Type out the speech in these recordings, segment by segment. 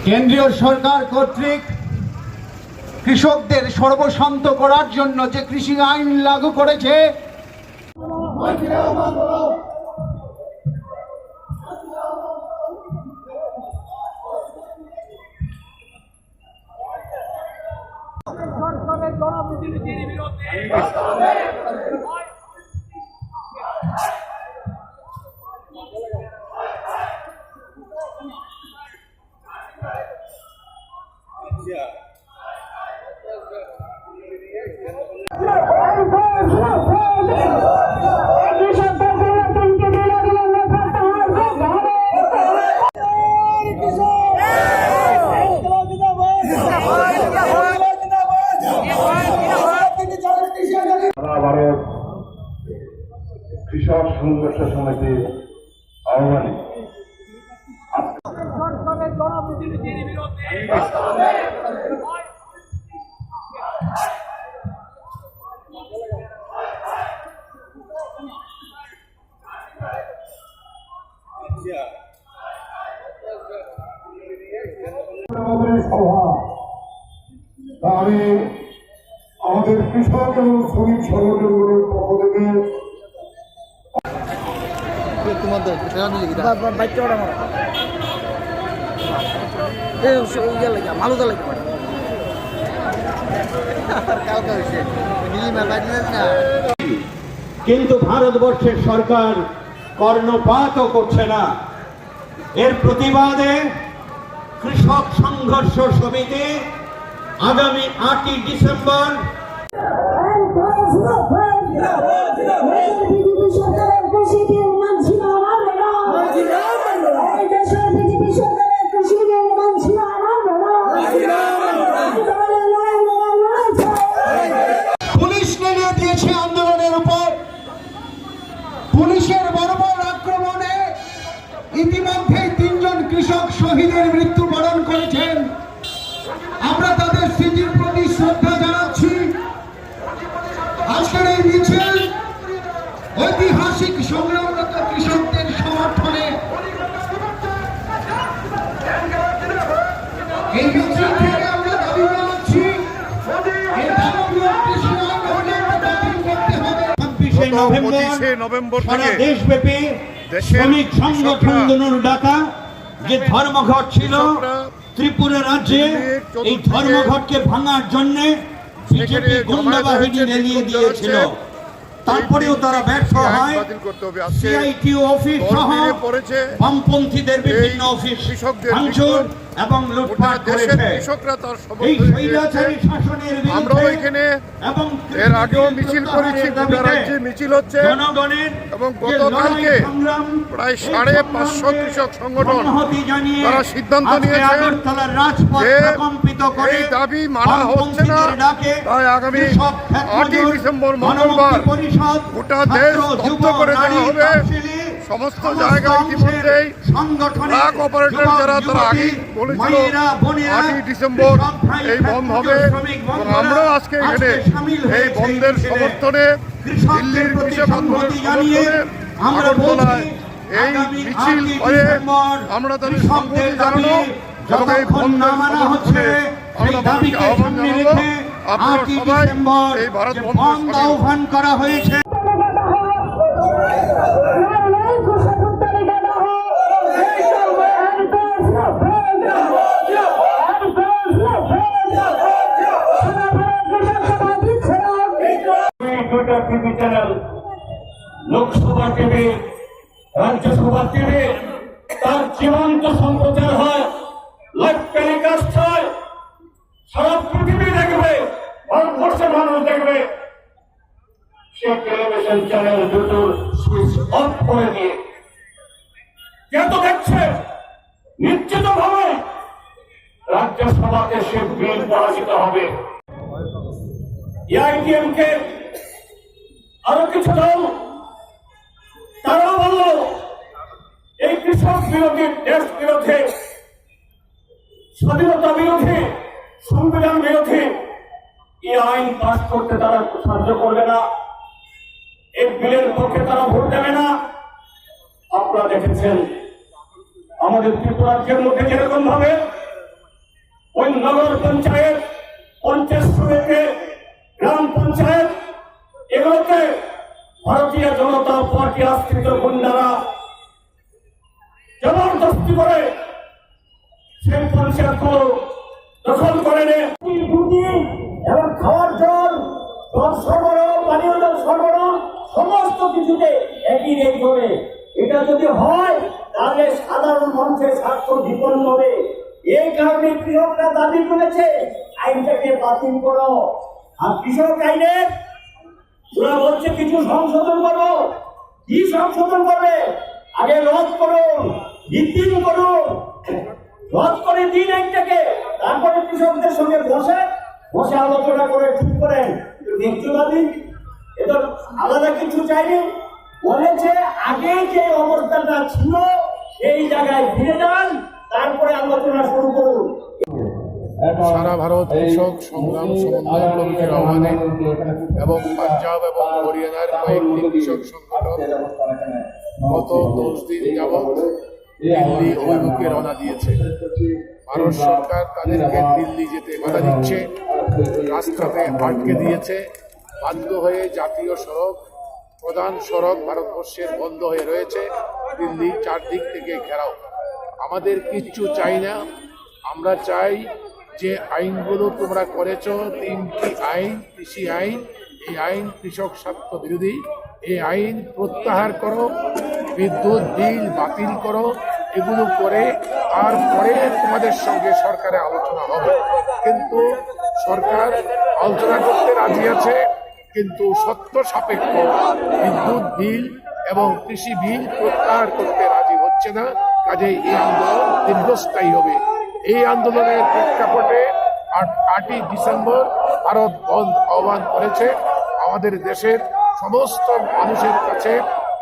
কেন্দ্রীয় সরকার কর্তৃক কৃষকদের সর্বশান্ত করার জন্য যে কৃষি আইন লাগু করেছে, সরকারের জনপ্রতিনিধির বিরুদ্ধে কৃষক সংঘর্ষ সমিতির আহ্বানে সরকারের জনপ্রতিনিধির বিরুদ্ধে আমি আমাদের কৃষক এবং শ্রমিক সংগঠনগুলোর পক্ষ থেকে কিন্তু ভারতবর্ষের সরকার কর্ণপাতও করছে না। এর প্রতিবাদে কৃষক সংঘর্ষ সমিতি আগামী 8ই ডিসেম্বর পুলিশ নেমে দিয়েছে আন্দোলনের উপর। পুলিশের বর্বর আক্রমণে ইতিমধ্যে 3 জন কৃষক শহীদের মৃত্যুবরণ করেছেন। আমরা তাদের স্মৃতির প্রতি শ্রদ্ধা জানাচ্ছি। আজকের এই মিছিল ঐতিহাসিক সংগ্রামরত কৃষকদের সমর্থনে। এই মিছিল থেকে আমরা দাবি জানাচ্ছি সারা দেশব্যাপী শ্রমিক সংগঠন ডাকা যে ধর্মঘট ছিল ত্রিপুরা রাজ্যে, এই ধর্মঘটকে ভাঙার জন্য বিজেপি গুন্ডাবাহিনী রেলিয়ে দিয়েছিল। তারপরেও তারা ব্যর্থ হয়। সিআইটিউ অফিস সহ বামপন্থীদের বিভিন্ন অফিস ভাঙচুর এবং লুটপাট করেছে। এই স্বৈরাচারী শাসনের বিরুদ্ধে এবং এর আগেও মিছিল করেছি, গোটা রাজ্যে মিছিল হচ্ছে এবং গতকালকে প্রায় 550 কৃষক সংগঠন তারা সিদ্ধান্ত নিয়েছে যে এই দাবি মানা হচ্ছে না। তাই আগামী 8ই ডিসেম্বর মঙ্গলবার গোটা দেশ স্তব্ধ করে দেওয়া হবে। সমস্ত জায়গায় ইতিমধ্যেই ট্রাক অপারেটর যারা তারা আগেই বলেছিল 8ই ডিসেম্বর এই বন্ধ হবে এবং আমরাও আজকে এখানে এই বন্ধের সমর্থনে দিল্লির কৃষক আন্দোলনের সমর্থনে আগরতলায় এই মিছিল করে আমরা তাদের সংহতি জানানো এবং এই বন্ধের সমর্থনে আমরা মানুষকে আহ্বান জানাবো। আপনারা সবাই এই ভারত বন্ধ আহ্বান করা হয়েছে। TV channel, Lok Sabha TV, Rajya Sabha TV, তার জীবন্ত সম্প্রচার হয়, লাইভ টেলিকাস্ট হয়, সারা পৃথিবী দেখবে, ভারতবর্ষের মানুষ দেখবে। সেই টেলিভিশন চ্যানেল দুটোর সুইচ অফ করে দিয়ে কে তো দেখছে নিশ্চিত ভাবে রাজ্যসভাতে সে বিল পরাজিত হবে। এআইটিএমকে আরো কিছু দল তারাও বলল এই কৃষক বিরোধী, দেশ বিরোধী, স্বাধীনতা বিরোধী, সংবিধান বিরোধী এই আইন পাস করতে তারা সাহায্য করবে না, এই বিলের পক্ষে তারা ভোট দেবে না। আপনারা দেখেছেন আমাদের ত্রিপুরাজ্যের মধ্যে যেরকম ভাবে ওই নগর পঞ্চায়েত, পঞ্চায়েত সমিতি, গ্রাম পঞ্চায়েত এগুলোকে ভারতীয় জনতা পার্টি আশ্রিত গুন্ডারা জবরদস্তি করে সেই পঞ্চায়েতগুলো দখল করে নেয় এবং খাওয়ার জল, জল সরবরাহ, পানীয় জল সরবরাহ সমস্ত কিছুতে একই রেট হবে। এটা যদি হয় তাহলে সাধারণ মানুষের স্বার্থ বিপন্ন হবে। এই কারণে কৃষকরা দাবি করেছে আইনটাকে বাতিল করো। আর কৃষক আইনের ওরা বলছে কিছু সংশোধন করো। কি সংশোধন করবে? আগে রদ করুন, বিদ্যুৎ করুন, রদ করে দিন আইনটাকে, তারপরে কৃষকদের সঙ্গে বসে আলোচনা করে ঠিক করেন। ন্যায্যবাদী এটা আলাদা কিছু চাইনি, বলেছে আগে যে অবস্থাটা ছিল সেই জায়গায় ফিরে যান, তারপরে আলোচনা শুরু করুন। সারা ভারত কৃষক সংগ্রাম সমন্বয় কমিটির আহ্বানে এবং পাঞ্জাব এবং হরিয়ানার কয়েকটি কৃষক সংগঠন গত 10 দিন যাবৎ দিল্লি অভিমুখে রওনা দিয়েছে। ভারত সরকার তাদেরকে দিল্লি যেতে বাধা দিচ্ছে, রাস্তাতে আটকে দিয়েছে। বাধ্য হয়ে জাতীয় সড়ক, প্রধান সড়ক ভারতবর্ষের বন্ধ হয়ে রয়েছে, দিল্লি চারদিক থেকে ঘেরাও। আমাদের কিচ্ছু চাই না, আমরা চাই যে আইনগুলো তোমরা করেছ, 3টি আইন, কৃষি আইন, এই আইন কৃষক স্বার্থ বিরোধী, এই আইন প্রত্যাহার করো, বিদ্যুৎ বিল বাতিল করো, এগুলো করে তারপরে তোমাদের সঙ্গে সরকারে আলোচনা হবে। কিন্তু সরকার আলোচনা করতে রাজি আছে, কিন্তু সত্য সাপেক্ষ বিদ্যুৎ বিল এবং কৃষি বিল প্রত্যাহার করতে রাজি হচ্ছে না। কাজেই এই আন্দোলন দীর্ঘস্থায়ী হবে। এই আন্দোলনের প্রেক্ষাপটে 8ই ডিসেম্বর ভারত বন্ধ আহ্বান করেছে। আমাদের দেশের সমস্ত মানুষের কাছে,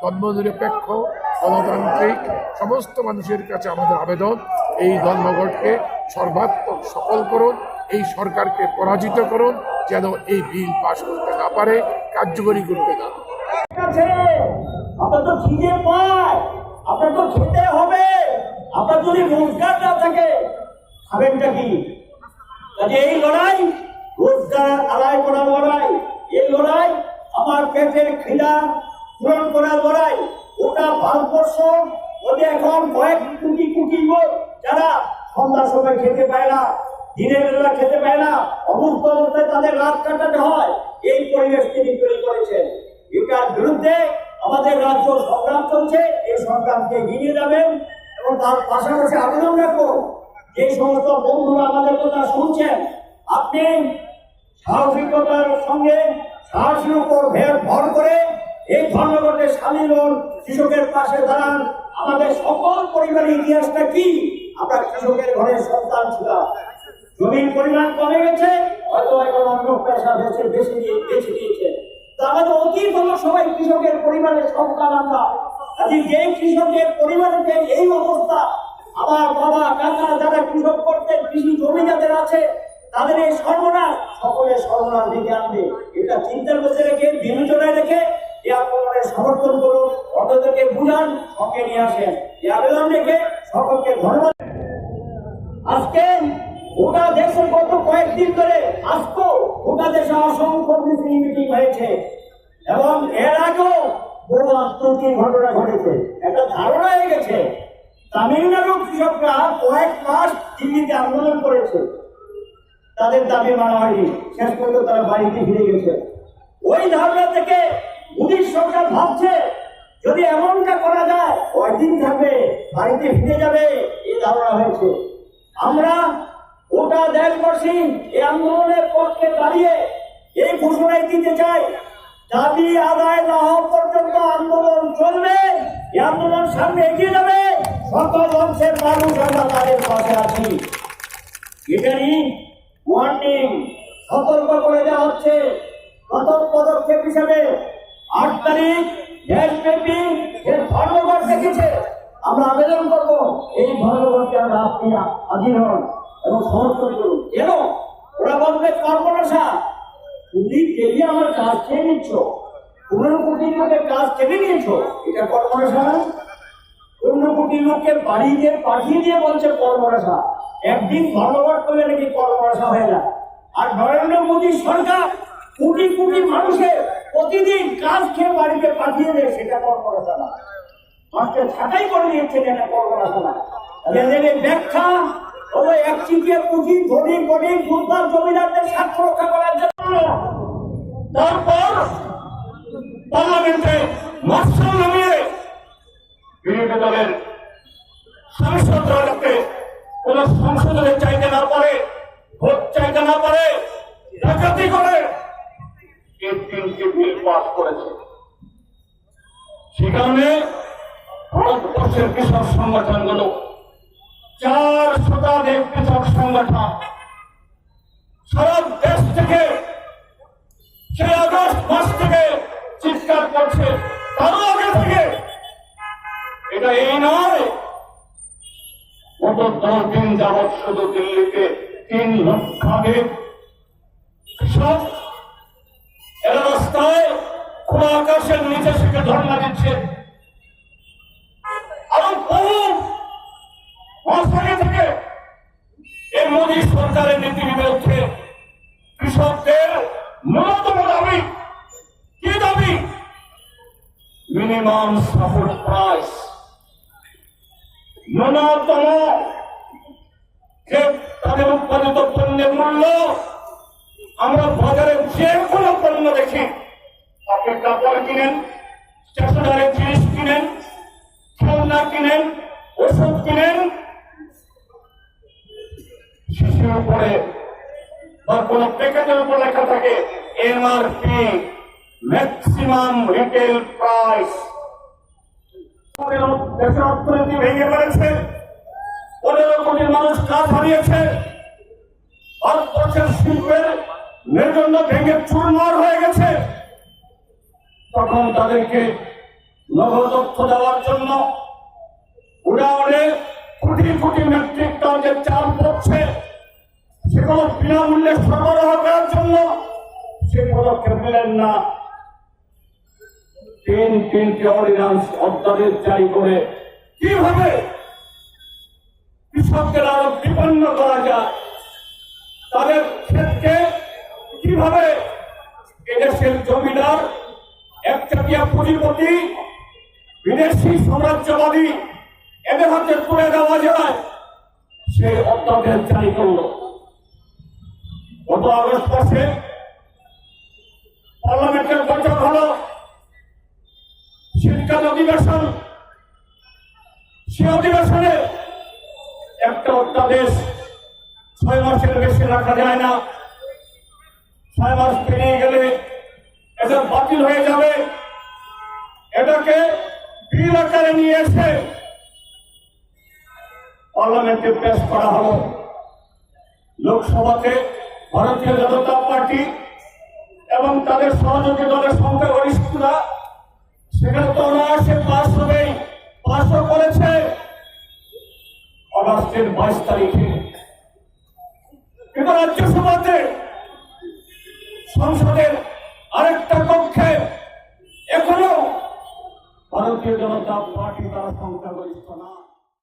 ধর্মনিরপেক্ষ, গণতান্ত্রিক সমস্ত মানুষের কাছে আমাদের আবেদন, এই ধর্মঘটকে সর্বাত্মক সফল করুন, এই সরকারকে পরাজিত করুন, যেন এই বিল পাশ করতে না পারে, কার্যকরী করতে না। আপনার তো খিদে পায়, আপনার তো খেতে হবে, আপনার যদি রোজগার না থাকে খাবেনটা কি? কাজে এই লড়াই রোজগার আদায় করার লড়াই, এই লড়াই আমার পেটের খিদা পূরণ করার লড়াই। ওটা ভারতবর্ষ ওদের এখন কয়েক কোটি কোটি লোক যারা সন্ধ্যার সময় খেতে পায় না, দিনের বেলা খেতে পায় না, অবস্থ অবস্থায় তাদের রাত কাটাতে হয়, এই পরিবেশ তিনি তৈরি করেছেন। এটার বিরুদ্ধে আমাদের রাজ্য সংগ্রাম চলছে, এই সংগ্রামকে এগিয়ে যাবেন। এবং তার পাশাপাশি আবেদন রাখবো, যে সমস্ত বন্ধুরা আমাদের কথা শুনছেন, আপনি সাহসিকতার সঙ্গে সাহসের উপর ভর করে এই ধর্মঘটে সামিল হন, কৃষকের পাশে দাঁড়ান। আমাদের সকল পরিবারের ইতিহাসটা কি? আমরা কৃষকের ঘরে সন্তান ছিলাম, জমির পরিমাণ কমে গেছে, হয়তো এখন অন্য পেশা বেছে দিয়েছে। তা আমাদের অতীত হলো সবাই কৃষকের পরিবারের সন্তান আমরা। আজকে যে কৃষকের পরিবারের এই অবস্থা, আমার বাবা কাকা যারা কৃষক করতেন, কৃষি জমি যাদের আছে, তাদের এই সর্বনাশ, সকলের সর্বনাশ দিকে আনবে। এটা চিন্তার মধ্যে রেখে, বিবেচনায় রেখে এই আন্দোলনের সমর্থন করুন, অন্যদেরকে বুঝান, সঙ্গে নিয়ে আসেন। এই আবেদন রেখে সকলকে ধন্যবাদ। আজকে গোটা দেশে গত কয়েকদিন ধরে আজকে গোটা দেশে অসংখ্য মিটিং হয়েছে এবং এর আগেও বড় আত্মহত্যার ঘটনা ঘটেছে। একটা ধারণা হয়ে গেছে তামিলনাড়ুর কৃষকরা কয়েক মাস দিল্লিতে আন্দোলন করেছে, তাদের দাবি মানা হয়নি, শেষ পর্যন্ত তারা বাড়িতে ফিরে গেছে। ওই ধারণা থেকে মোদী সরকার ভাবছে যদি এমনটা করা যায় কয়েকদিন থাকবে, বাড়িতে ফিরে যাবে, এই ধারণা হয়েছে। আমরা গোটা দেশবাসী এই আন্দোলনের পক্ষে দাঁড়িয়ে এই ঘোষণাই দিতে চাই, দাবি আদায় না হওয়া পর্যন্ত আন্দোলন চলবে, এই আন্দোলন সামনে এগিয়ে যাবে। সকল অংশের মানুষ আমরা তাদের পাশে আছি। এটারই ওয়ার্নিং, সতর্ক করে দেওয়া হচ্ছে। প্রথম পদক্ষেপ হিসেবে 8 তারিখ দেশব্যাপী যে ধর্মঘট দেখেছে, আমরা আবেদন করব এই ধর্মঘটকে আপনি হাজির হন এবং সমর্থন করুন। কেন ওরা বলবে কর্মনাশা, তুমি ডেলি আমার কাজ খেয়ে নিচ্ছ, 15 কোটি লোকের কাজ কেটে নিয়েছো, এটা কর্মরেখা না? 15 কোটি লোককে বাড়িতে পাঠিয়ে দিয়ে বলছে কর্মরেখা, একদিন ধন্যবাদ করলে নাকি কর্মরেখা হয়ে যায়। আর নরেন্দ্র মোদী সরকার কোটি কোটি মানুষের প্রতিদিন কাজ খেয়ে বাড়িতে পাঠিয়ে দেয়, সেটা কর্মরেখা না। মানুষকে ছাঁটাই করে দিয়েছে, এটা কর্মরেখা না। এদের এই ব্যাখ্যা হলো একচিটিয়া পুঁজি ধনী গরিব ফুটবল জমিদারদের স্বার্থ রক্ষা করার জন্য। তারপর পার্লামেন্টে মার্শাল নামিয়ে বিরোধী দলের সাংসদরা যাতে কোন সংশোধনের চাইতে না পারে, ভোট চাইতে না পারে, ডাকাতি করে এই 3টি বিল পাস করেছে। সে কারণে ভারতবর্ষের কৃষক সংগঠনগুলো 4 শতাধিক কৃষক সংগঠন সারা দেশ থেকে 6 আগস্ট মাস থেকে চিৎকার করছে, তারও আগে থেকে। এটা এই নয়, গত 10 দিন যাবৎ শুধু দিল্লিতে 3 লক্ষাধিক কৃষক এরা রাস্তায় খোলা আকাশের নিচে থেকে ধর্ণা দিচ্ছে। আরো বহু মাস আগে থেকে এই মোদী সরকারের নীতির বিরুদ্ধে কৃষকদের ন্যূনতম দাবি কি দাবি? মিনিমাম সাপোর্ট প্রাইস, ন্যূনতম যে তাদের উৎপাদিত পণ্যের মূল্য আমরা বাজারে যে কোনো পণ্য দেখি, আপনি কাপড় কিনেন, স্টেশনারি জিনিস কিনেন, খেলনা কিনেন, ওষুধ কিনেন, শিশুর উপরে বা কোন প্যাকেটের উপর লেখা থাকে এমআরপি, ম্যাক্সিমাম রিটেল প্রাইস। দেশের অর্থনীতি ভেঙে পড়েছে, 15 কোটি মানুষ কাজ হারিয়েছে, ভারতবর্ষের শিল্পের মেরুদণ্ড ভেঙে চুরমার হয়ে গেছে। তখন তাদেরকে নগদ অর্থ দেওয়ার জন্য উড়াউড়ে কোটি কোটি মেট্রিক টন যে চাল পড়ছে, সেগুলো বিনামূল্যে সরবরাহ করার জন্য সে পদক্ষেপ নিলেন না। 3টি অর্ডিন্যান্স অধ্যাদেশ জারি করে কিভাবে কৃষকদের আরো বিপন্ন করা যায়, তাদের ক্ষেত্রে কিভাবে এদেশের জমিদার, একচাটিয়া পুঁজিপতি, বিদেশি সাম্রাজ্যবাদী এদের হাতে তুলে দেওয়া যায়, সেই অধ্যাদেশ জারি করল। গত আগস্ট মাসে পার্লামেন্টের বৈঠক হল, শীতকাল অধিবেশন। সে অধিবেশনে একটা অধ্যাদেশ 6 মাসের বেশি রাখা যায় না। 6 মাস পেরিয়ে গেলে এটা বাতিল হয়ে যাবে। এটাকে বিল আকারে নিয়ে এসে পার্লামেন্টে পেশ করা হলো। লোকসভাতে ভারতীয় জনতা পার্টি এবং তাদের সহযোগী দলের সংখ্যাগরিষ্ঠরা সেখানে তো অনায়াসে পাস হবেই, পাসও করেছে আগস্টের 22 তারিখে। কিন্তু রাজ্যসভাতে সংসদের আরেকটা কক্ষে এখনো ভারতীয় জনতা পার্টি তারা সংখ্যাগরিষ্ঠ না।